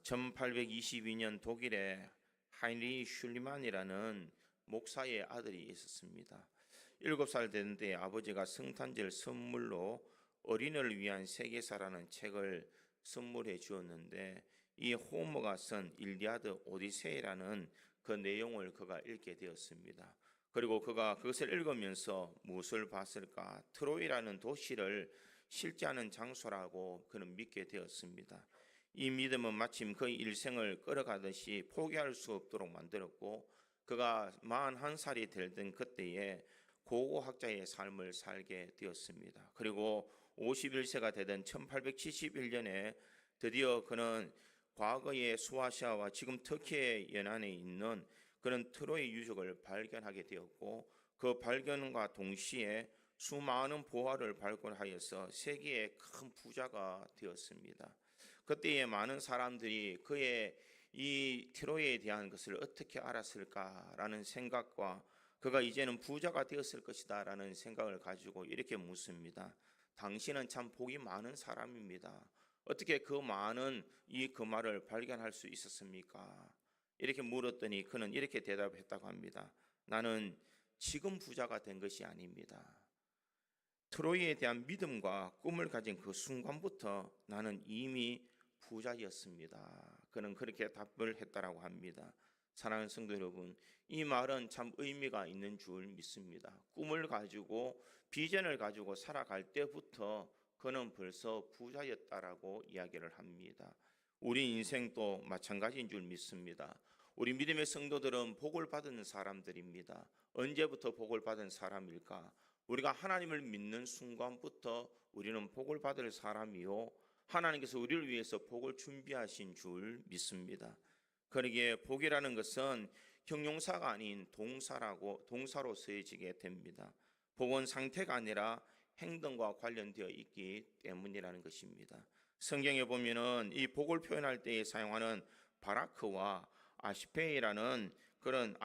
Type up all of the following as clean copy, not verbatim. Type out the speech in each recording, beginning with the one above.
1822년 독일에 하인리 슐리만이라는 목사의 아들이 있었습니다. 7살 되는데 아버지가 성탄절 선물로 어린이를 위한 세계사라는 책을 선물해 주었는데, 이 호머가 쓴 일리아드 오디세이라는 그 내용을 그가 읽게 되었습니다. 그리고 그가 그것을 읽으면서 무엇을 봤을까? 트로이라는 도시를 실제하는 장소라고 그는 믿게 되었습니다. 이 믿음은 마침 그의 일생을 끌어가듯이 포기할 수 없도록 만들었고, 그가 41살이 되던 그때에 고고학자의 삶을 살게 되었습니다. 그리고 51세가 되던 1871년에 드디어 그는 과거의 소아시아와 지금 터키의 연안에 있는 그런 트로이 유적을 발견하게 되었고, 그 발견과 동시에 수많은 보화를 발견하여서 세계의 큰 부자가 되었습니다. 그때에 많은 사람들이 그의 이 트로이에 대한 것을 어떻게 알았을까라는 생각과 그가 이제는 부자가 되었을 것이다 라는 생각을 가지고 이렇게 묻습니다. 당신은 참 복이 많은 사람입니다. 어떻게 그 많은 그 말을 발견할 수 있었습니까? 이렇게 물었더니 그는 이렇게 대답했다고 합니다. 나는 지금 부자가 된 것이 아닙니다. 트로이에 대한 믿음과 꿈을 가진 그 순간부터 나는 이미 부자였습니다. 그는 그렇게 답을 했다라고 합니다. 사랑하는 성도 여러분, 이 말은 참 의미가 있는 줄 믿습니다. 꿈을 가지고 비전을 가지고 살아갈 때부터 그는 벌써 부자였다라고 이야기를 합니다. 우리 인생도 마찬가지인 줄 믿습니다. 우리 믿음의 성도들은 복을 받은 사람들입니다. 언제부터 복을 받은 사람일까? 우리가 하나님을 믿는 순간부터 우리는 복을 받을 사람이요, 하나님께서 우리를 위해서 복을 준비하신 줄 믿습니다. 그러기에 복이라는 것은 형용사가 아닌 동사로 쓰여지게 됩니다. 복은 상태가 아니라 행동과 관련되어 있기 때문이라는 것입니다. 성경에 보면은 이 복을 표현할 때에 사용하는 바라크와 아시레이라는 그런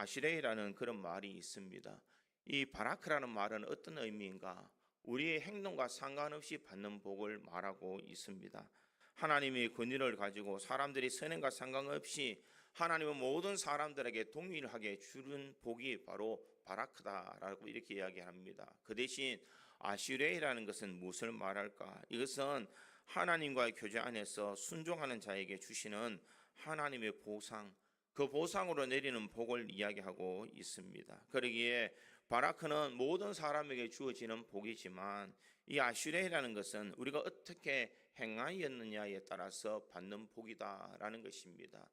말이 있습니다. 이 바라크라는 말은 어떤 의미인가? 우리의 행동과 상관없이 받는 복을 말하고 있습니다. 하나님의 권위를 가지고 사람들이 선행과 상관없이 하나님은 모든 사람들에게 동일하게 주는 복이 바로 바라크다라고 이렇게 이야기합니다. 그 대신 아시레이라는 것은 무엇을 말할까? 이것은 하나님과의 교제 안에서 순종하는 자에게 주시는 하나님의 보상, 그 보상으로 내리는 복을 이야기하고 있습니다. 그러기에 바라크는 모든 사람에게 주어지는 복이지만, 이 아슈레이라는 것은 우리가 어떻게 행하였느냐에 따라서 받는 복이다라는 것입니다.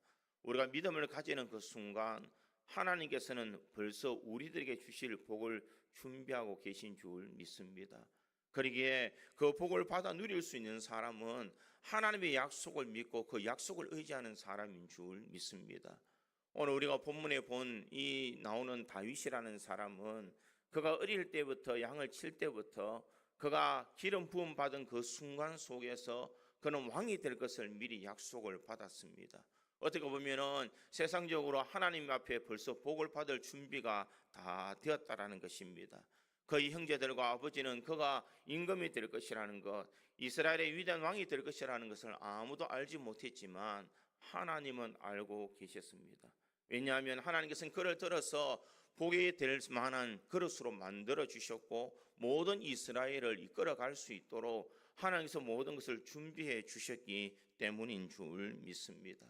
우리가 믿음을 가지는 그 순간 하나님께서는 벌써 우리들에게 주실 복을 준비하고 계신 줄 믿습니다. 그러기에 그 복을 받아 누릴 수 있는 사람은 하나님의 약속을 믿고 그 약속을 의지하는 사람인 줄 믿습니다. 오늘 우리가 본문에 본 이 나오는 다윗이라는 사람은 그가 어릴 때부터 양을 칠 때부터 그가 기름 부음 받은 그 순간 속에서 그는 왕이 될 것을 미리 약속을 받았습니다. 어떻게 보면은 세상적으로 하나님 앞에 벌써 복을 받을 준비가 다 되었다라는 것입니다. 그의 형제들과 아버지는 그가 임금이 될 것이라는 것, 이스라엘의 위대한 왕이 될 것이라는 것을 아무도 알지 못했지만 하나님은 알고 계셨습니다. 왜냐하면 하나님께서는 그를 들어서 복이 될 만한 그릇으로 만들어 주셨고, 모든 이스라엘을 이끌어갈 수 있도록 하나님께서 모든 것을 준비해 주셨기 때문인 줄 믿습니다.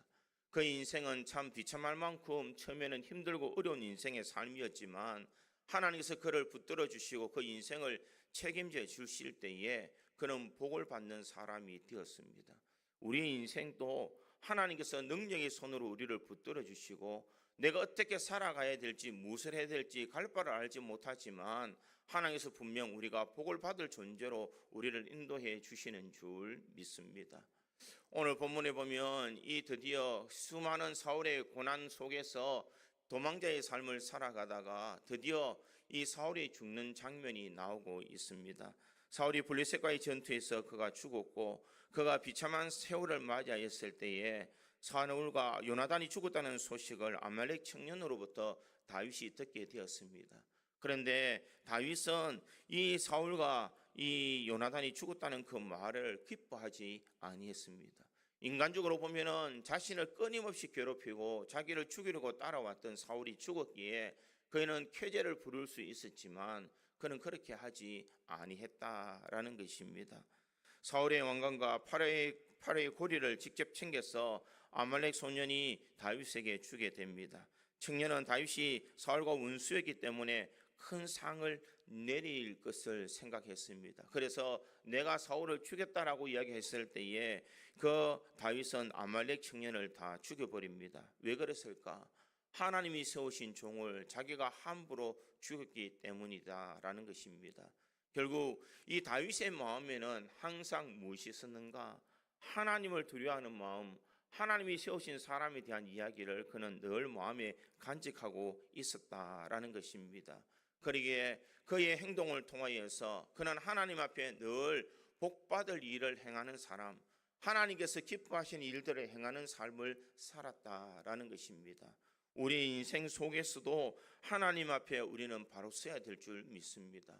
그 인생은 참 비참할 만큼 처음에는 힘들고 어려운 인생의 삶이었지만 하나님께서 그를 붙들어 주시고 그 인생을 책임져 주실 때에 그는 복을 받는 사람이 되었습니다. 우리의 인생도 하나님께서 능력의 손으로 우리를 붙들어 주시고, 내가 어떻게 살아가야 될지 무엇을 해야 될지 갈 바를 알지 못하지만 하나님께서 분명 우리가 복을 받을 존재로 우리를 인도해 주시는 줄 믿습니다. 오늘 본문에 보면 이 드디어 수많은 사울의 고난 속에서 도망자의 삶을 살아가다가 드디어 이 사울이 죽는 장면이 나오고 있습니다. 사울이 블레셋과의 전투에서 그가 죽었고, 그가 비참한 세월을 맞이하였을 때에 사울과 요나단이 죽었다는 소식을 아말렉 청년으로부터 다윗이 듣게 되었습니다. 그런데 다윗은 이 사울과 이 요나단이 죽었다는 그 말을 기뻐하지 아니했습니다. 인간적으로 보면은 자신을 끊임없이 괴롭히고 자기를 죽이려고 따라왔던 사울이 죽었기에 그는 쾌재를 부를 수 있었지만 그는 그렇게 하지 아니했다라는 것입니다. 사울의 왕관과 팔의 고리를 직접 챙겨서 아말렉 소년이 다윗에게 주게 됩니다. 청년은 다윗이 사울과 원수였기 때문에 큰 상을 내릴 것을 생각했습니다. 그래서 내가 사울을 죽였다라고 이야기했을 때에 그 다윗은 아말렉 청년을 다 죽여버립니다. 왜 그랬을까? 하나님이 세우신 종을 자기가 함부로 죽였기 때문이다라는 것입니다. 결국 이 다윗의 마음에는 항상 무엇이 있었는가? 하나님을 두려워하는 마음, 하나님이 세우신 사람에 대한 이야기를 그는 늘 마음에 간직하고 있었다라는 것입니다. 그러기에 그의 행동을 통하여서 그는 하나님 앞에 늘 복받을 일을 행하는 사람, 하나님께서 기뻐하시는 일들을 행하는 삶을 살았다라는 것입니다. 우리 인생 속에서도 하나님 앞에 우리는 바로 서야 될 줄 믿습니다.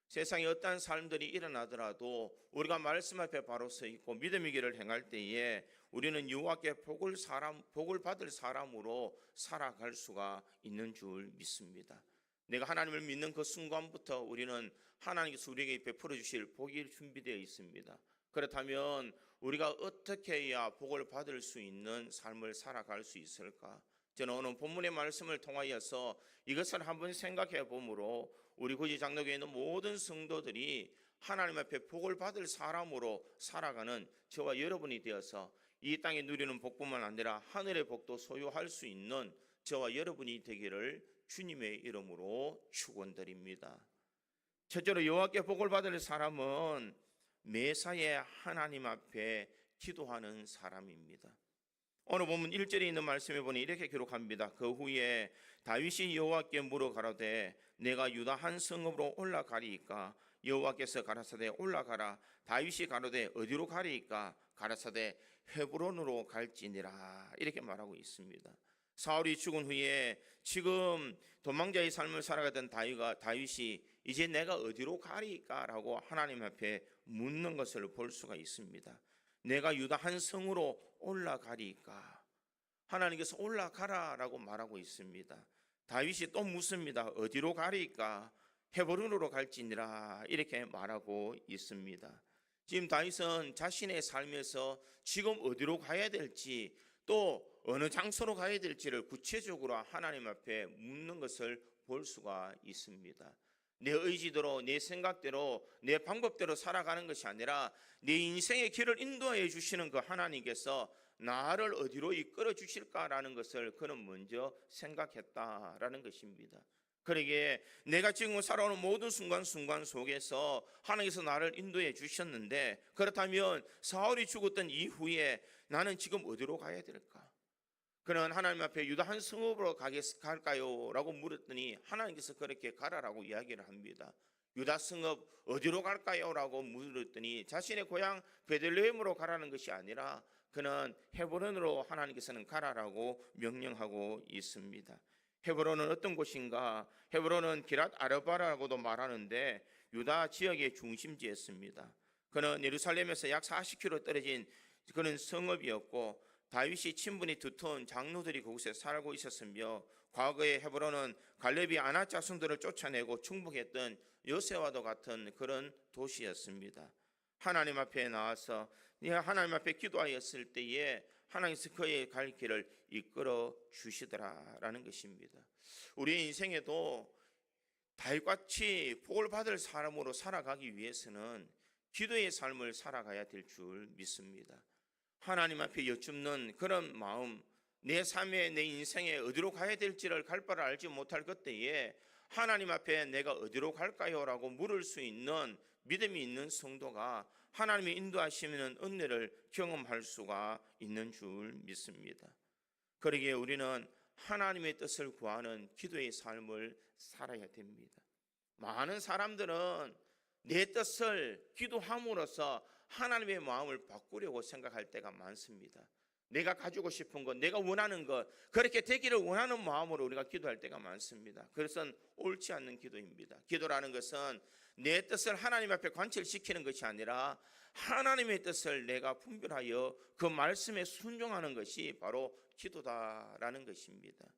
세상에 어떠한 삶들이 일어나더라도 우리가 말씀 앞에 바로 서 있고 믿음의 길을 행할 때에 우리는 여호와께 복을 받을 사람으로 살아갈 수가 있는 줄 믿습니다. 내가 하나님을 믿는 그 순간부터 우리는 하나님께서 우리에게 베풀어 주실 복이 준비되어 있습니다. 그렇다면 우리가 어떻게 해야 복을 받을 수 있는 삶을 살아갈 수 있을까? 저는 오늘 본문의 말씀을 통하여서 이것을 한번 생각해 보므로 우리 구지 장로교에 있는 모든 성도들이 하나님 앞에 복을 받을 사람으로 살아가는 저와 여러분이 되어서 이 땅에 누리는 복뿐만 아니라 하늘의 복도 소유할 수 있는 저와 여러분이 되기를 주님의 이름으로 축원드립니다. 첫째로 여호와께 복을 받을 사람은 매사에 하나님 앞에 기도하는 사람입니다. 오늘 보면 1절에 있는 말씀에 보니 이렇게 기록합니다. 그 후에 다윗이 여호와께 물어 가로되 내가 유다 한 성읍으로 올라가리이까? 여호와께서 가라사대 올라가라. 다윗이 가로되 어디로 가리이까? 가라사대 헤브론으로 갈지니라. 이렇게 말하고 있습니다. 사울이 죽은 후에 지금 도망자의 삶을 살아가던 다윗이 이제 내가 어디로 가리이까? 라고 하나님 앞에 묻는 것을 볼 수가 있습니다. 내가 유다 한 성으로 올라가리까? 하나님께서 올라가라 라고 말하고 있습니다. 다윗이 또 묻습니다. 어디로 가리까? 헤브론으로 갈지니라. 이렇게 말하고 있습니다. 지금 다윗은 자신의 삶에서 지금 어디로 가야 될지 또 어느 장소로 가야 될지를 구체적으로 하나님 앞에 묻는 것을 볼 수가 있습니다. 내 의지대로, 내 생각대로, 내 방법대로 살아가는 것이 아니라 내 인생의 길을 인도해 주시는 그 하나님께서 나를 어디로 이끌어 주실까라는 것을 그는 먼저 생각했다라는 것입니다. 그러기에 내가 지금 살아오는 모든 순간순간 속에서 하나님께서 나를 인도해 주셨는데, 그렇다면 사울이 죽었던 이후에 나는 지금 어디로 가야 될까? 그는 하나님 앞에 유다 한 성읍으로 갈까요? 라고 물었더니 하나님께서 그렇게 가라라고 이야기를 합니다. 유다 성읍 어디로 갈까요? 라고 물었더니 자신의 고향 베들레헴으로 가라는 것이 아니라 그는 헤브론으로 하나님께서는 가라라고 명령하고 있습니다. 헤브론은 어떤 곳인가? 헤브론은 기랏 아르바라고도 말하는데 유다 지역의 중심지였습니다. 그는 예루살렘에서 약 40km 떨어진 그는 성읍이었고 다윗이 친분이 두터운 장로들이 그곳에 살고 있었으며 과거에 헤브론은 갈렙이 아낙 자손들을 쫓아내고 충복했던 요새와도 같은 그런 도시였습니다. 하나님 앞에 나와서 하나님 앞에 기도하였을 때에 하나님께서 그의 갈 길을 이끌어 주시더라라는 것입니다. 우리 인생에도 다윗같이 복을 받을 사람으로 살아가기 위해서는 기도의 삶을 살아가야 될 줄 믿습니다. 하나님 앞에 여쭙는 그런 마음, 내 삶에 내 인생에 어디로 가야 될지를 갈 바를 알지 못할 그때에 하나님 앞에 내가 어디로 갈까요? 라고 물을 수 있는 믿음이 있는 성도가 하나님의 인도하시는 은혜를 경험할 수가 있는 줄 믿습니다. 그러기에 우리는 하나님의 뜻을 구하는 기도의 삶을 살아야 됩니다. 많은 사람들은 내 뜻을 기도함으로써 하나님의 마음을 바꾸려고 생각할 때가 많습니다. 내가 가지고 싶은 것, 내가 원하는 것, 그렇게 되기를 원하는 마음으로 우리가 기도할 때가 많습니다. 그것은 옳지 않는 기도입니다. 기도라는 것은 내 뜻을 하나님 앞에 관철시키는 것이 아니라 하나님의 뜻을 내가 분별하여 그 말씀에 순종하는 것이 바로 기도다라는 것입니다.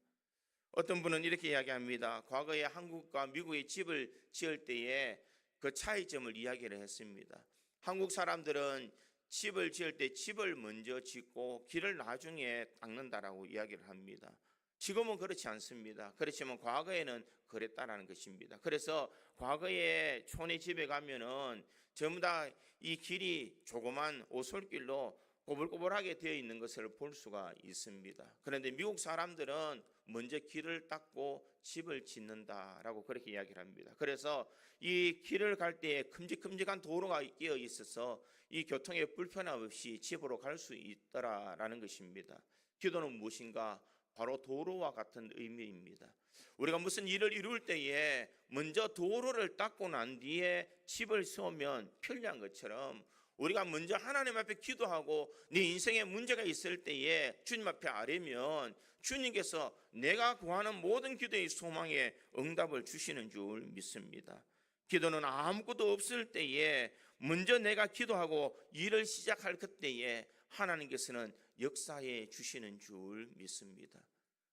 어떤 분은 이렇게 이야기합니다. 과거에 한국과 미국의 집을 지을 때에 그 차이점을 이야기를 했습니다. 한국 사람들은 집을 지을 때 집을 먼저 짓고 길을 나중에 닦는다라고 이야기를 합니다. 지금은 그렇지 않습니다. 그렇지만 과거에는 그랬다라는 것입니다. 그래서 과거에 촌의 집에 가면은 전부 다 이 길이 조그만 오솔길로 꼬불꼬불하게 되어 있는 것을 볼 수가 있습니다. 그런데 미국 사람들은 먼저 길을 닦고 집을 짓는다라고 그렇게 이야기를 합니다. 그래서 이 길을 갈 때에 큼직큼직한 도로가 끼어 있어서 이 교통에 불편함 없이 집으로 갈 수 있더라라는 것입니다. 기도는 무엇인가? 바로 도로와 같은 의미입니다. 우리가 무슨 일을 이룰 때에 먼저 도로를 닦고 난 뒤에 집을 세우면 편리한 것처럼 우리가 먼저 하나님 앞에 기도하고 내 인생에 문제가 있을 때에 주님 앞에 아뢰면 주님께서 내가 구하는 모든 기도의 소망에 응답을 주시는 줄 믿습니다. 기도는 아무것도 없을 때에 먼저 내가 기도하고 일을 시작할 그때에 하나님께서는 역사해 주시는 줄 믿습니다.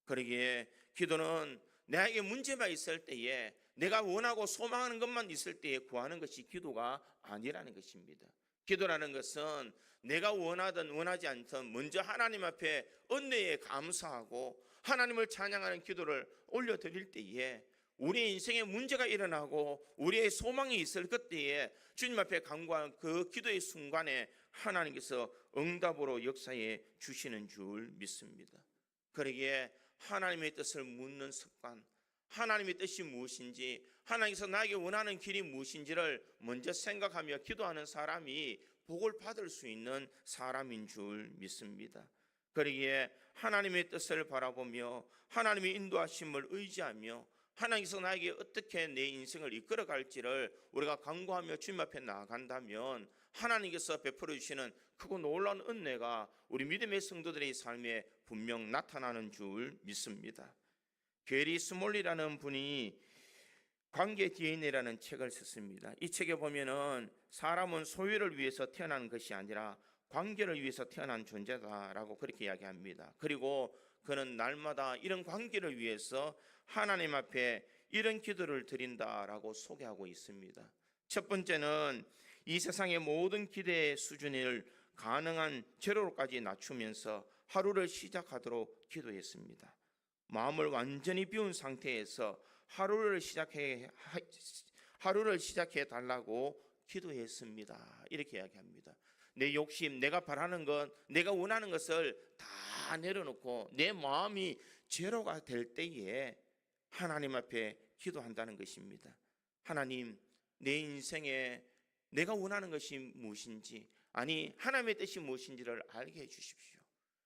그러기에 기도는 내게 문제가 있을 때에 내가 원하고 소망하는 것만 있을 때에 구하는 것이 기도가 아니라는 것입니다. 기도라는 것은 내가 원하든 원하지 않든 먼저 하나님 앞에 은혜에 감사하고 하나님을 찬양하는 기도를 올려드릴 때에 우리의 인생에 문제가 일어나고 우리의 소망이 있을 그때에 주님 앞에 간구한 그 기도의 순간에 하나님께서 응답으로 역사해 주시는 줄 믿습니다. 그러기에 하나님의 뜻을 묻는 습관, 하나님의 뜻이 무엇인지, 하나님께서 나에게 원하는 길이 무엇인지를 먼저 생각하며 기도하는 사람이 복을 받을 수 있는 사람인 줄 믿습니다. 그러기에 하나님의 뜻을 바라보며 하나님의 인도하심을 의지하며 하나님께서 나에게 어떻게 내 인생을 이끌어 갈지를 우리가 간구하며 주님 앞에 나아간다면 하나님께서 베풀어 주시는 크고 놀라운 은혜가 우리 믿음의 성도들의 삶에 분명 나타나는 줄 믿습니다. 게리 스몰리라는 분이 관계 DNA라는 책을 썼습니다. 이 책에 보면은 사람은 소유를 위해서 태어난 것이 아니라 관계를 위해서 태어난 존재다라고 그렇게 이야기합니다. 그리고 그는 날마다 이런 관계를 위해서 하나님 앞에 이런 기도를 드린다라고 소개하고 있습니다. 첫 번째는 이 세상의 모든 기대의 수준을 가능한 제로로까지 낮추면서 하루를 시작하도록 기도했습니다. 마음을 완전히 비운 상태에서 하루를 시작해 달라고 기도했습니다. 이렇게 이야기합니다. 내 욕심, 내가 바라는 것, 내가 원하는 것을 다 내려놓고 내 마음이 제로가 될 때에 하나님 앞에 기도한다는 것입니다. 하나님, 내 인생에 내가 원하는 것이 무엇인지, 아니 하나님의 뜻이 무엇인지를 알게 해주십시오.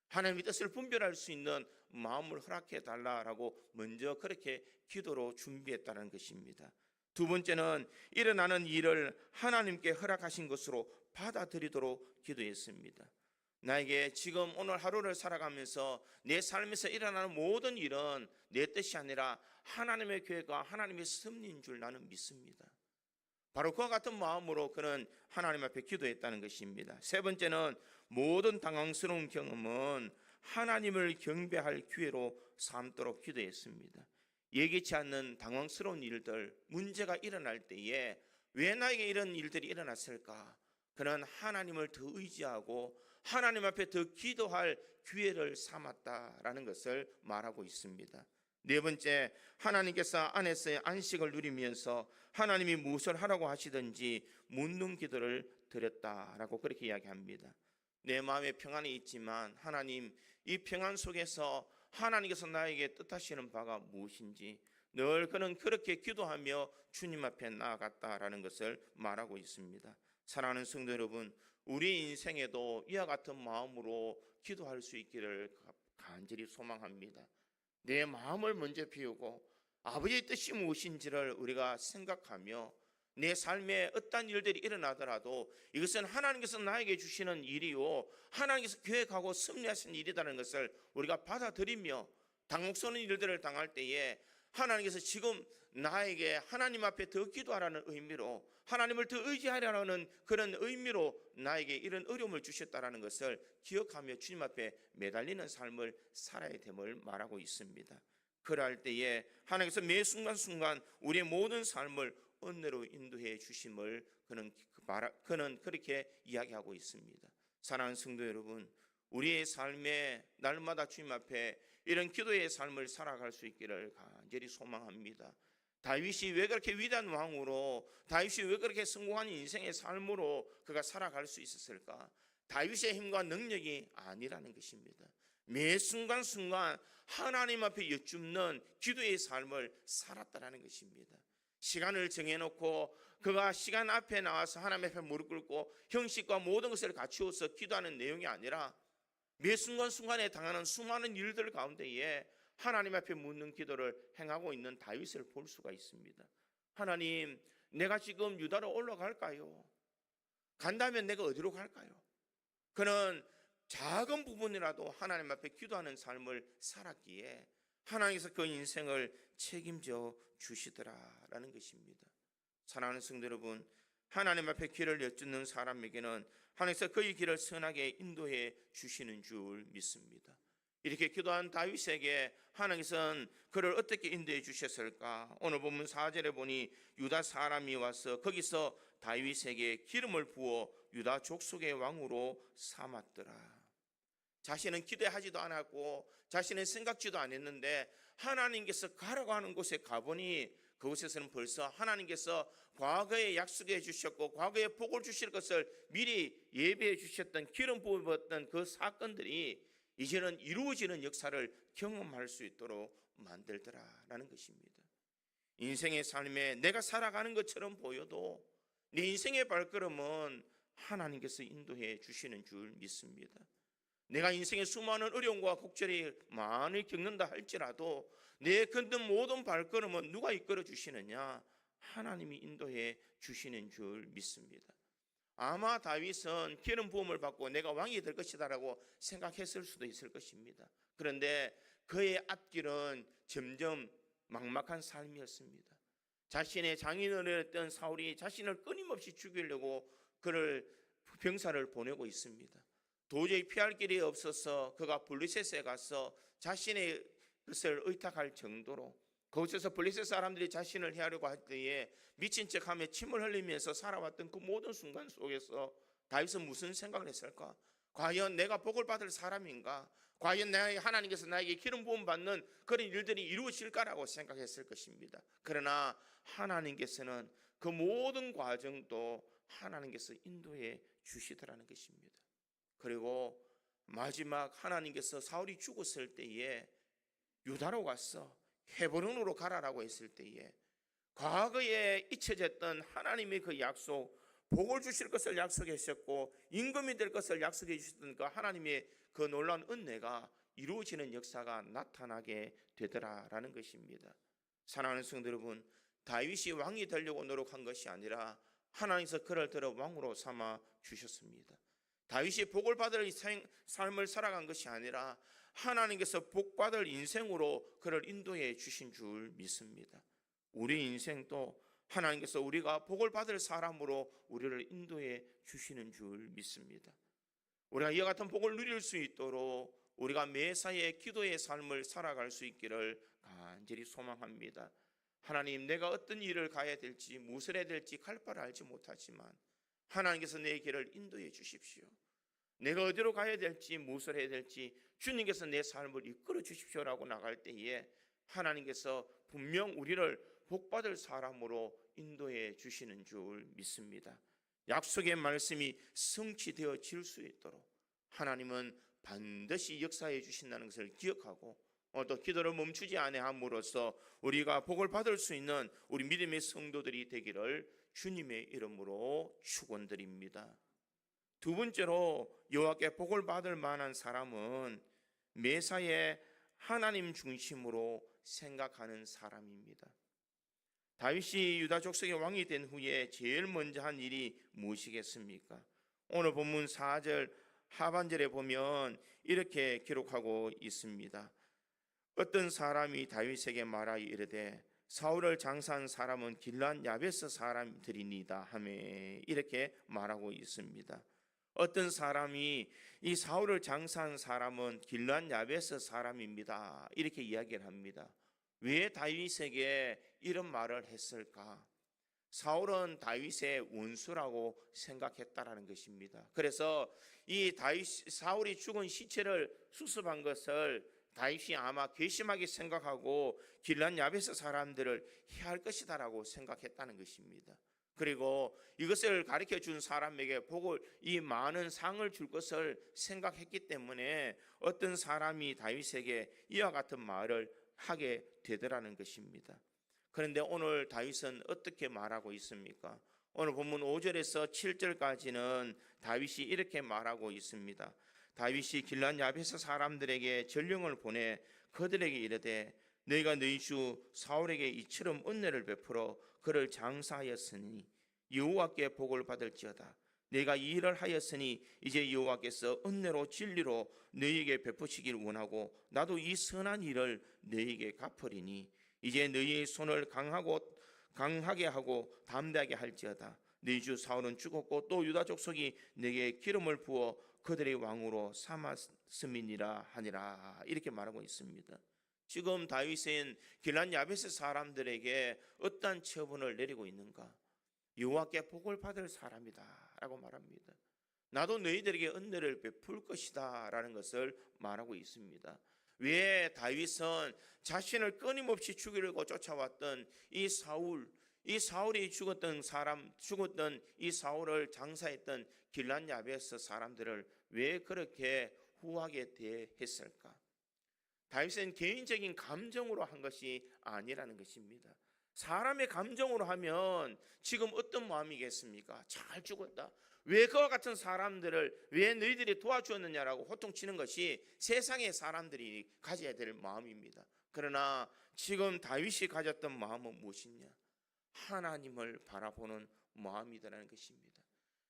하나님의 뜻을 분별할 수 있는 마음을 허락해 달라라고 먼저 그렇게 기도로 준비했다는 것입니다. 두 번째는 일어나는 일을 하나님께 허락하신 것으로 받아들이도록 기도했습니다. 나에게 지금 오늘 하루를 살아가면서 내 삶에서 일어나는 모든 일은 내 뜻이 아니라 하나님의 계획과 하나님의 섭리인 줄 나는 믿습니다. 바로 그와 같은 마음으로 그는 하나님 앞에 기도했다는 것입니다. 세 번째는 모든 당황스러운 경험은 하나님을 경배할 기회로 삼도록 기도했습니다. 예기치 않는 당황스러운 일들, 문제가 일어날 때에 왜 나에게 이런 일들이 일어났을까? 그는 하나님을 더 의지하고 하나님 앞에 더 기도할 기회를 삼았다라는 것을 말하고 있습니다. 네 번째, 하나님께서 안에서의 안식을 누리면서 하나님이 무엇을 하라고 하시든지 묻는 기도를 드렸다라고 그렇게 이야기합니다. 내 마음에 평안이 있지만 하나님, 이 평안 속에서 하나님께서 나에게 뜻하시는 바가 무엇인지 늘 그는 그렇게 기도하며 주님 앞에 나아갔다라는 것을 말하고 있습니다. 사랑하는 성도 여러분, 우리 인생에도 이와 같은 마음으로 기도할 수 있기를 간절히 소망합니다. 내 마음을 먼저 비우고 아버지의 뜻이 무엇인지를 우리가 생각하며 내 삶에 어떤 일들이 일어나더라도 이것은 하나님께서 나에게 주시는 일이요 하나님께서 계획하고 섭리하신 일이라는 것을 우리가 받아들이며 당혹스러운 일들을 당할 때에 하나님께서 지금 나에게 하나님 앞에 더 기도하라는 의미로, 하나님을 더 의지하려는 그런 의미로 나에게 이런 어려움을 주셨다라는 것을 기억하며 주님 앞에 매달리는 삶을 살아야 됨을 말하고 있습니다. 그럴 때에 하나님께서 매 순간순간 우리의 모든 삶을 은혜로 인도해 주심을 그는 그렇게 이야기하고 있습니다. 사랑하는 성도 여러분, 우리의 삶에 날마다 주님 앞에 이런 기도의 삶을 살아갈 수 있기를 간절히 소망합니다. 다윗이 왜 그렇게 위대한 왕으로, 다윗이 왜 그렇게 성공한 인생의 삶으로 그가 살아갈 수 있었을까? 다윗의 힘과 능력이 아니라는 것입니다. 매 순간순간 하나님 앞에 여쭙는 기도의 삶을 살았다라는 것입니다. 시간을 정해놓고 그가 시간 앞에 나와서 하나님 앞에 무릎 꿇고 형식과 모든 것을 갖추어서 기도하는 내용이 아니라 매 순간순간에 당하는 수많은 일들 가운데에 하나님 앞에 묻는 기도를 행하고 있는 다윗을 볼 수가 있습니다. 하나님, 내가 지금 유다로 올라갈까요? 간다면 내가 어디로 갈까요? 그는 작은 부분이라도 하나님 앞에 기도하는 삶을 살았기에 하나님께서 그 인생을 책임져 주시더라라는 것입니다. 사랑하는 성도 여러분, 하나님 앞에 길을 여쭙는 사람에게는 하나님께서 그의 길을 선하게 인도해 주시는 줄 믿습니다. 이렇게 기도한 다윗에게 하나님께서는 그를 어떻게 인도해 주셨을까? 오늘 본문 4절에 보니 유다 사람이 와서 거기서 다윗에게 기름을 부어 유다 족속의 왕으로 삼았더라. 자신은 기대하지도 않았고 자신은 생각지도 않았는데 하나님께서 가라고 하는 곳에 가보니 그곳에서는 벌써 하나님께서 과거에 약속해 주셨고 과거에 복을 주실 것을 미리 예비해 주셨던 기름 부었던 그 사건들이 이제는 이루어지는 역사를 경험할 수 있도록 만들더라라는 것입니다. 인생의 삶에 내가 살아가는 것처럼 보여도 내 인생의 발걸음은 하나님께서 인도해 주시는 줄 믿습니다. 내가 인생의 수많은 어려움과 곡절이 많이 겪는다 할지라도 내 걷는 모든 발걸음은 누가 이끌어 주시느냐? 하나님이 인도해 주시는 줄 믿습니다. 아마 다윗은 기름 부음을 받고 내가 왕이 될 것이다라고 생각했을 수도 있을 것입니다. 그런데 그의 앞길은 점점 막막한 삶이었습니다. 자신의 장인어른이었던 사울이 자신을 끊임없이 죽이려고 그를 병사를 보내고 있습니다. 도저히 피할 길이 없어서 그가 블레셋에 가서 자신의 것을 의탁할 정도로 거기서 블레셋 사람들이 자신을 해하려고 할 때에 미친 척하며 침을 흘리면서 살아왔던 그 모든 순간 속에서 다윗은 무슨 생각을 했을까? 과연 내가 복을 받을 사람인가? 과연 하나님께서 나에게 기름 부음 받는 그런 일들이 이루어질까라고 생각했을 것입니다. 그러나 하나님께서는 그 모든 과정도 하나님께서 인도해 주시더라는 것입니다. 그리고 마지막 하나님께서 사울이 죽었을 때에 유다로 가서 헤브론으로 가라라고 했을 때에 과거에 잊혀졌던 하나님의 그 약속, 복을 주실 것을 약속하셨고 임금이 될 것을 약속해 주셨던 그 하나님의 그 놀라운 은혜가 이루어지는 역사가 나타나게 되더라라는 것입니다. 사랑하는 성도 여러분, 다윗이 왕이 되려고 노력한 것이 아니라 하나님께서 그를 들어 왕으로 삼아 주셨습니다. 다윗이 복을 받을 삶을 살아간 것이 아니라 하나님께서 복받을 인생으로 그를 인도해 주신 줄 믿습니다. 우리 인생도 하나님께서 우리가 복을 받을 사람으로 우리를 인도해 주시는 줄 믿습니다. 우리가 이와 같은 복을 누릴 수 있도록 우리가 매사에 기도의 삶을 살아갈 수 있기를 간절히 소망합니다. 하나님, 내가 어떤 일을 가야 될지 무엇을 해야 될지 갈 바를 알지 못하지만 하나님께서 내 길을 인도해 주십시오. 내가 어디로 가야 될지 무엇을 해야 될지 주님께서 내 삶을 이끌어 주십시오라고 나갈 때에 하나님께서 분명 우리를 복받을 사람으로 인도해 주시는 줄 믿습니다. 약속의 말씀이 성취되어질 수 있도록 하나님은 반드시 역사해 주신다는 것을 기억하고 또 기도를 멈추지 아니함으로써 우리가 복을 받을 수 있는 우리 믿음의 성도들이 되기를 주님의 이름으로 축원드립니다. 두 번째로 여호와께 복을 받을 만한 사람은 매사에 하나님 중심으로 생각하는 사람입니다. 다윗이 유다 족속의 왕이 된 후에 제일 먼저 한 일이 무엇이겠습니까? 오늘 본문 4절 하반절에 보면 이렇게 기록하고 있습니다. 어떤 사람이 다윗에게 말하여 이르되 사울을 장사한 사람은 길르앗 야베스 사람들이니이다 하며 이렇게 말하고 있습니다. 어떤 사람이 이 사울을 장사한 사람은 길르앗 야베스 사람입니다. 이렇게 이야기를 합니다. 왜 다윗에게 이런 말을 했을까? 사울은 다윗의 원수라고 생각했다라는 것입니다. 그래서 이 사울이 죽은 시체를 수습한 것을 다윗이 아마 괘씸하게 생각하고 길르앗 야베스 사람들을 해할 것이다라고 생각했다는 것입니다. 그리고 이것을 가르쳐 준 사람에게 복을, 이 많은 상을 줄 것을 생각했기 때문에 어떤 사람이 다윗에게 이와 같은 말을 하게 되더라는 것입니다. 그런데 오늘 다윗은 어떻게 말하고 있습니까? 오늘 본문 5절에서 7절까지는 다윗이 이렇게 말하고 있습니다. 다윗이 길르앗 야베스 사람들에게 전령을 보내 그들에게 이르되 너희가 너희 주 사울에게 이처럼 은혜를 베풀어 그를 장사하였으니 여호와께 복을 받을지어다. 내가 이 일을 하였으니 이제 여호와께서 은혜로 진리로 너희에게 베푸시길 원하고 나도 이 선한 일을 너희에게 갚으리니 이제 너희의 손을 강하게 하고 담대하게 할지어다. 너희 주 사울은 죽었고 또 유다 족속이 내게 기름을 부어 그들의 왕으로 삼았음이니라 하니라. 이렇게 말하고 있습니다. 지금 다윗은 길르앗 야베스 사람들에게 어떠한 처분을 내리고 있는가? 여호와께 복을 받을 사람이다 라고 말합니다. 나도 너희들에게 은혜를 베풀 것이다 라는 것을 말하고 있습니다. 왜 다윗은 자신을 끊임없이 죽이려고 쫓아왔던 이 사울이 죽었던 이 사울을 장사했던 길르앗 야베스 사람들을 왜 그렇게 후하게 대했을까? 다윗은 개인적인 감정으로 한 것이 아니라는 것입니다. 사람의 감정으로 하면 지금 어떤 마음이겠습니까? 잘 죽었다. 왜 그와 같은 사람들을 왜 너희들이 도와주었느냐라고 호통치는 것이 세상의 사람들이 가져야 될 마음입니다. 그러나 지금 다윗이 가졌던 마음은 무엇이냐? 하나님을 바라보는 마음이라는 것입니다.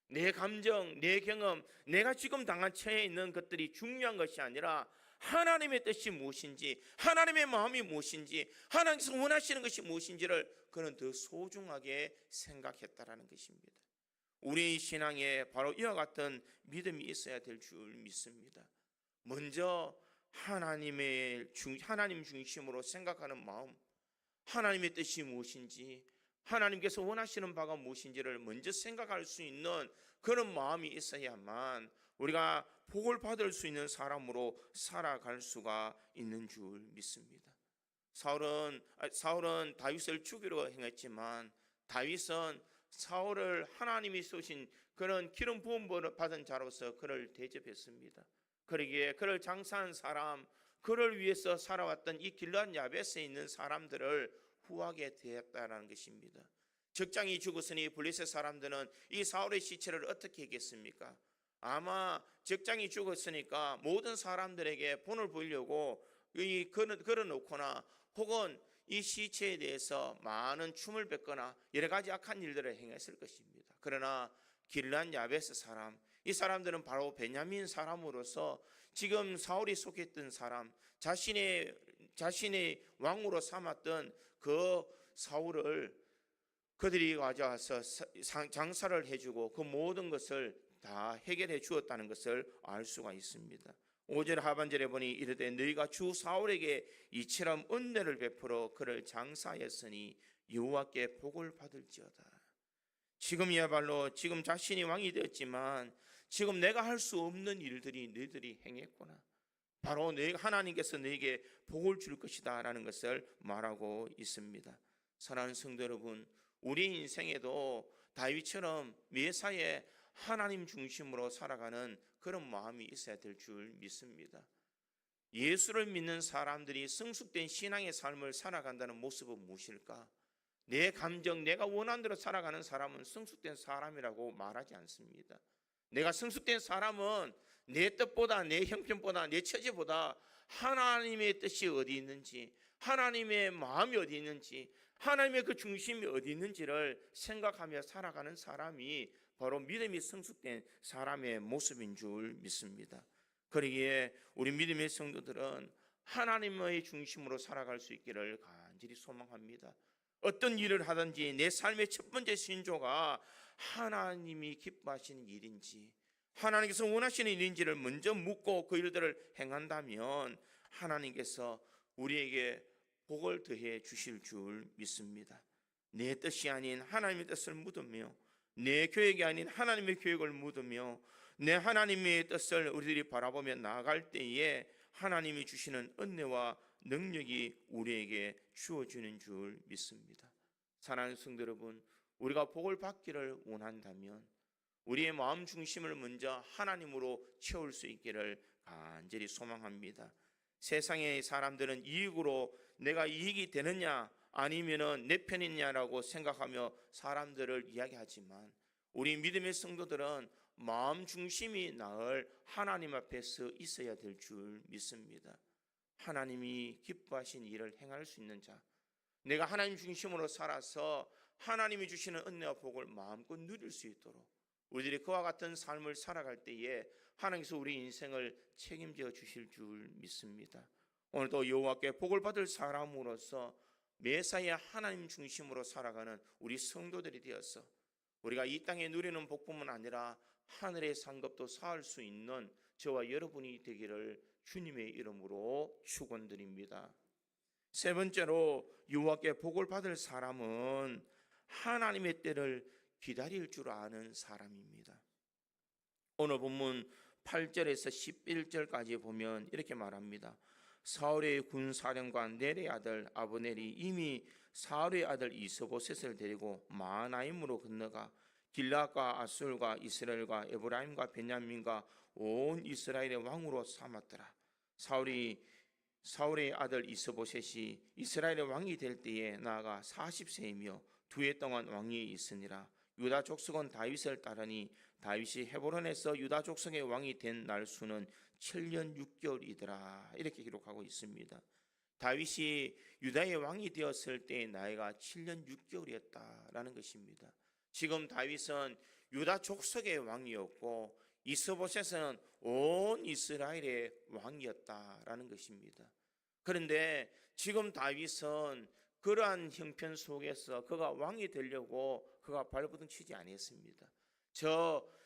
내 감정, 내 경험, 내가 지금 당한 처해 있는 것들이 중요한 것이 아니라 하나님의 뜻이 무엇인지, 하나님의 마음이 무엇인지, 하나님께서 원하시는 것이 무엇인지를 그는 더 소중하게 생각했다라는 것입니다. 우리 신앙에 바로 이와 같은 믿음이 있어야 될 줄 믿습니다. 먼저 하나님 중심으로 생각하는 마음, 하나님의 뜻이 무엇인지, 하나님께서 원하시는 바가 무엇인지를 먼저 생각할 수 있는 그런 마음이 있어야만 우리가 복을 받을 수 있는 사람으로 살아갈 수가 있는 줄 믿습니다. 사울은 다윗을 죽이려 행했지만 다윗은 사울을 하나님이 쏘신 그런 기름 부음 받은 자로서 그를 대접했습니다. 그러기에 그를 장사한 사람, 그를 위해서 살아왔던 이 길르앗 야베스에 있는 사람들을 후하게 대했다는 것입니다. 적장이 죽었으니 블레셋 사람들은 이 사울의 시체를 어떻게 했겠습니까? 아마 적장이 죽었으니까 모든 사람들에게 본을 보이려고 걸어놓거나 혹은 이 시체에 대해서 많은 춤을 뱉거나 여러 가지 악한 일들을 행했을 것입니다. 그러나 길르앗 야베스 사람, 이 사람들은 바로 베냐민 사람으로서 지금 사울이 속했던 사람, 자신의 왕으로 삼았던 그 사울을 그들이 가져와서 장사를 해주고 그 모든 것을 다 해결해 주었다는 것을 알 수가 있습니다. 5절 하반절에 보니 이르되 너희가 주 사울에게 이처럼 은혜를 베풀어 그를 장사하였으니 여호와께 복을 받을지어다. 지금이야말로 지금 자신이 왕이 되었지만 지금 내가 할 수 없는 일들이 너희들이 행했구나. 바로 하나님께서 너에게 복을 줄 것이다 라는 것을 말하고 있습니다. 사랑하는 성도 여러분, 우리 인생에도 다윗처럼 매사에 하나님 중심으로 살아가는 그런 마음이 있어야 될 줄 믿습니다. 예수를 믿는 사람들이 성숙된 신앙의 삶을 살아간다는 모습은 무엇일까? 내 감정, 내가 원하는 대로 살아가는 사람은 성숙된 사람이라고 말하지 않습니다. 내가 성숙된 사람은 내 뜻보다, 내 형편보다, 내 처지보다 하나님의 뜻이 어디 있는지, 하나님의 마음이 어디 있는지, 하나님의 그 중심이 어디 있는지를 생각하며 살아가는 사람이 바로 믿음이 성숙된 사람의 모습인 줄 믿습니다. 그러기에 우리 믿음의 성도들은 하나님의 중심으로 살아갈 수 있기를 간절히 소망합니다. 어떤 일을 하든지 내 삶의 첫 번째 신조가 하나님이 기뻐하시는 일인지, 하나님께서 원하시는 일인지를 먼저 묻고 그 일들을 행한다면 하나님께서 우리에게 복을 더해 주실 줄 믿습니다. 내 뜻이 아닌 하나님의 뜻을 묻으며, 내 계획이 아닌 하나님의 계획을 묻으며, 내 하나님의 뜻을 우리들이 바라보며 나아갈 때에 하나님이 주시는 은혜와 능력이 우리에게 주어지는 줄 믿습니다. 사랑하는 성도 여러분, 우리가 복을 받기를 원한다면 우리의 마음 중심을 먼저 하나님으로 채울 수 있기를 간절히 소망합니다. 세상의 사람들은 이익으로 내가 이익이 되느냐 아니면은 내 편이냐라고 생각하며 사람들을 이야기하지만, 우리 믿음의 성도들은 마음 중심이 나을 하나님 앞에 서 있어야 될 줄 믿습니다. 하나님이 기뻐하신 일을 행할 수 있는 자, 내가 하나님 중심으로 살아서 하나님이 주시는 은혜와 복을 마음껏 누릴 수 있도록 우리들이 그와 같은 삶을 살아갈 때에 하나님께서 우리 인생을 책임져 주실 줄 믿습니다. 오늘도 여호와께 복을 받을 사람으로서 매사에 하나님 중심으로 살아가는 우리 성도들이 되어서 우리가 이 땅에 누리는 복뿐만 아니라 하늘의 상급도 쌓을 수 있는 저와 여러분이 되기를 주님의 이름으로 축원드립니다. 세 번째로 여호와께 복을 받을 사람은 하나님의 때를 기다릴 줄 아는 사람입니다. 오늘 본문 8절에서 11절까지 보면 이렇게 말합니다. 사울의 군사령관 넬의 아들 아브넬이 이미 사울의 아들 이스보셋을 데리고 마하나임으로 건너가 길앗과 아술과 이스라엘과 에브라임과 베냐민과 온 이스라엘의 왕으로 삼았더라. 사울의 아들 이스보셋이 이스라엘의 왕이 될 때에 나아가 40세이며 2해 동안 왕위에 있으니라. 유다 족속은 다윗을 따르니 다윗이 헤브론에서 유다 족속의 왕이 된 날수는 7년 6개월이더라. 이렇게 기록하고 있습니다. 다윗이 유다의 왕이 되었을 때의 나이가 7년 6개월이었다라는 것입니다. 지금 다윗은 유다 족속의 왕이었고 이스보셋은 온 이스라엘의 왕이었다라는 것입니다. 그런데 지금 다윗은 그러한 형편 속에서 그가 왕이 되려고 그가 발버둥 치지 아니했습니다. 저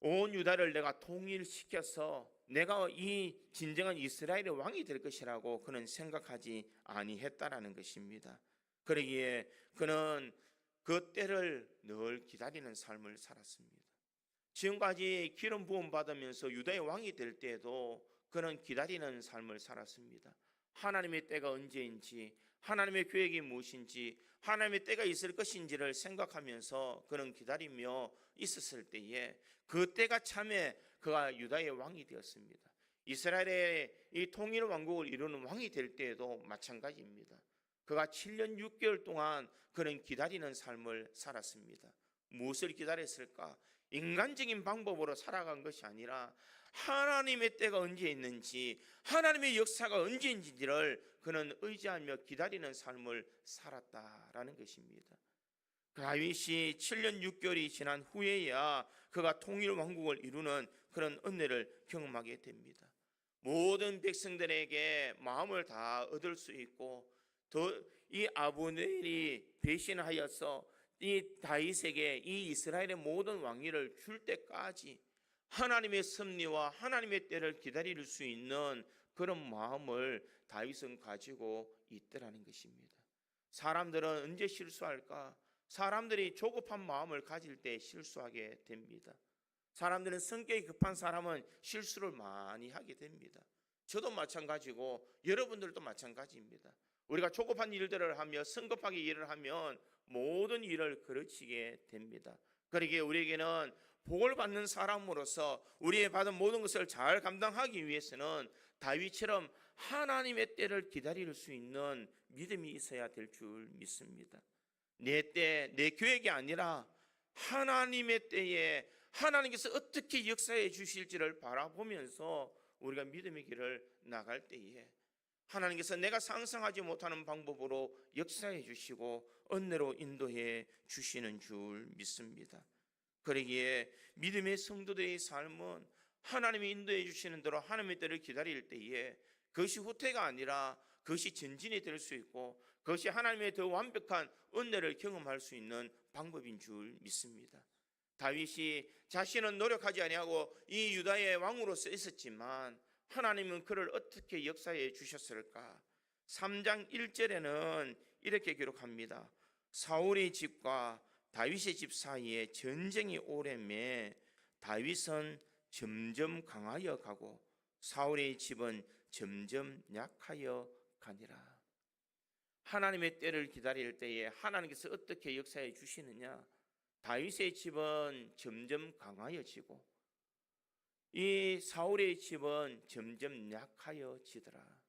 온 유다를 내가 통일시켜서 내가 이 진정한 이스라엘의 왕이 될 것이라고 그는 생각하지 아니했다라는 것입니다. 그러기에 그는 그 때를 늘 기다리는 삶을 살았습니다. 지금까지 기름 부음 받으면서 유다의 왕이 될 때에도 그는 기다리는 삶을 살았습니다. 하나님의 때가 언제인지, 하나님의 계획이 무엇인지, 하나님의 때가 있을 것인지를 생각하면서 그는 기다리며 있었을 때에 그 때가 참에 그가 유다의 왕이 되었습니다. 이스라엘의 이 통일 왕국을 이루는 왕이 될 때에도 마찬가지입니다. 그가 7년 6개월 동안 그는 기다리는 삶을 살았습니다. 무엇을 기다렸을까? 인간적인 방법으로 살아간 것이 아니라 하나님의 때가 언제 있는지, 하나님의 역사가 언제인지를 그는 의지하며 기다리는 삶을 살았다라는 것입니다. 다윗이 7년 6개월이 지난 후에야 그가 통일 왕국을 이루는 그런 은혜를 경험하게 됩니다. 모든 백성들에게 마음을 다 얻을 수 있고, 이 아브넬이 배신하여서 이 다윗에게 이 이스라엘의 모든 왕위를 줄 때까지 하나님의 섭리와 하나님의 때를 기다릴 수 있는 그런 마음을 다윗은 가지고 있더라는 것입니다. 사람들은 언제 실수할까? 사람들이 조급한 마음을 가질 때 실수하게 됩니다. 사람들은 성격이 급한 사람은 실수를 많이 하게 됩니다. 저도 마찬가지고 여러분들도 마찬가지입니다. 우리가 조급한 일들을 하며 성급하게 일을 하면 모든 일을 그르치게 됩니다. 그러기에 우리에게는 복을 받는 사람으로서 우리의 받은 모든 것을 잘 감당하기 위해서는 다윗처럼 하나님의 때를 기다릴 수 있는 믿음이 있어야 될 줄 믿습니다. 내 때, 내 계획이 아니라 하나님의 때에 하나님께서 어떻게 역사해 주실지를 바라보면서 우리가 믿음의 길을 나갈 때에 하나님께서 내가 상상하지 못하는 방법으로 역사해 주시고 은혜로 인도해 주시는 줄 믿습니다. 그러기에 믿음의 성도들의 삶은 하나님이 인도해 주시는 대로 하나님의 때를 기다릴 때에 그것이 후퇴가 아니라 그것이 전진이 될 수 있고 그것이 하나님의 더 완벽한 은혜를 경험할 수 있는 방법인 줄 믿습니다. 다윗이 자신은 노력하지 아니하고 이 유다의 왕으로서 있었지만 하나님은 그를 어떻게 역사해 주셨을까? 3장 1절에는 이렇게 기록합니다. 사울의 집과 다윗의 집 사이에 전쟁이 오래매 다윗은 점점 강하여 가고 사울의 집은 점점 약하여 가니라. 하나님의 때를 기다릴 때에 하나님께서 어떻게 역사해 주시느냐? 다윗의 집은 점점 강하여지고 이 사울의 집은 점점 약하여지더라.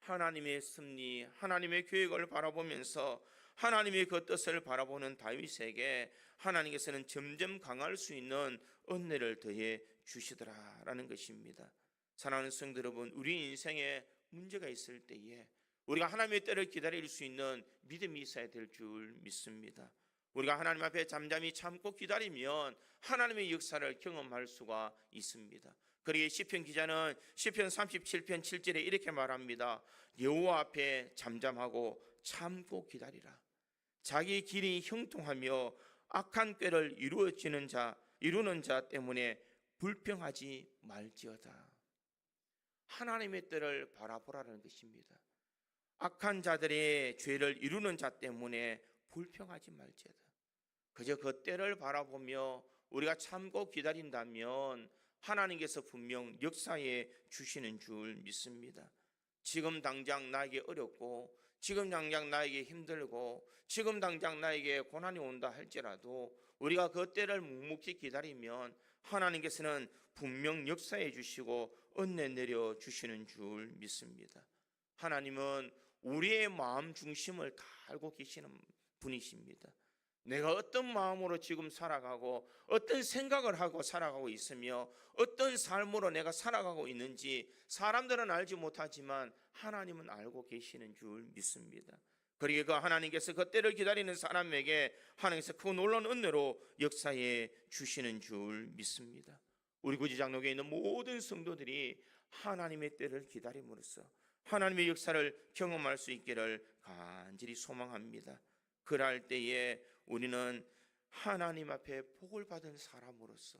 하나님의 섭리, 하나님의 계획을 바라보면서 하나님의 그 뜻을 바라보는 다윗에게 하나님께서는 점점 강할 수 있는 은혜를 더해 주시더라라는 것입니다. 사랑하는 성도 여러분, 우리 인생에 문제가 있을 때에 우리가 하나님의 때를 기다릴 수 있는 믿음이 있어야 될 줄 믿습니다. 우리가 하나님 앞에 잠잠히 참고 기다리면 하나님의 역사를 경험할 수가 있습니다. 그러기에 시편 기자는 시편 37편 7절에 이렇게 말합니다. 여호와 앞에 잠잠하고 참고 기다리라. 자기 길이 형통하며 악한 꾀를 이루는 자 때문에 불평하지 말지어다. 하나님의 때를 바라보라는 것입니다. 악한 자들의 죄를 이루는 자 때문에 불평하지 말지어다. 그저 그 때를 바라보며 우리가 참고 기다린다면 하나님께서 분명 역사해 주시는 줄 믿습니다. 지금 당장 나에게 어렵고 지금 당장 나에게 힘들고 지금 당장 나에게 고난이 온다 할지라도 우리가 그 때를 묵묵히 기다리면 하나님께서는 분명 역사해 주시고 은혜 내려 주시는 줄 믿습니다. 하나님은 우리의 마음 중심을 다 알고 계시는 분이십니다. 내가 어떤 마음으로 지금 살아가고 어떤 생각을 하고 살아가고 있으며 어떤 삶으로 내가 살아가고 있는지 사람들은 알지 못하지만 하나님은 알고 계시는 줄 믿습니다. 그러기에 그 하나님께서 그 때를 기다리는 사람에게 하나님께서 그 놀라운 은혜로 역사해 주시는 줄 믿습니다. 우리 구지장로교에 있는 모든 성도들이 하나님의 때를 기다림으로써 하나님의 역사를 경험할 수 있기를 간절히 소망합니다. 그럴 때에 우리는 하나님 앞에 복을 받은 사람으로서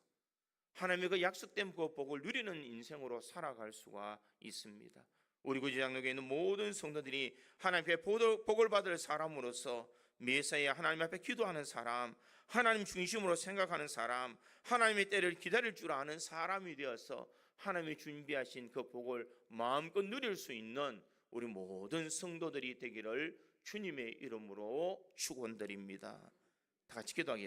하나님의 그 약속된 그 복을 누리는 인생으로 살아갈 수가 있습니다. 우리 구지장로교에 있는 모든 성도들이 하나님 앞에 복을 받을 사람으로서 매사에 하나님 앞에 기도하는 사람, 하나님 중심으로 생각하는 사람, 하나님의 때를 기다릴 줄 아는 사람이 되어서 하나님이 준비하신 그 복을 마음껏 누릴 수 있는 우리 모든 성도들이 되기를 주님의 이름으로 축원드립니다. 다 같이 기도하겠습니다.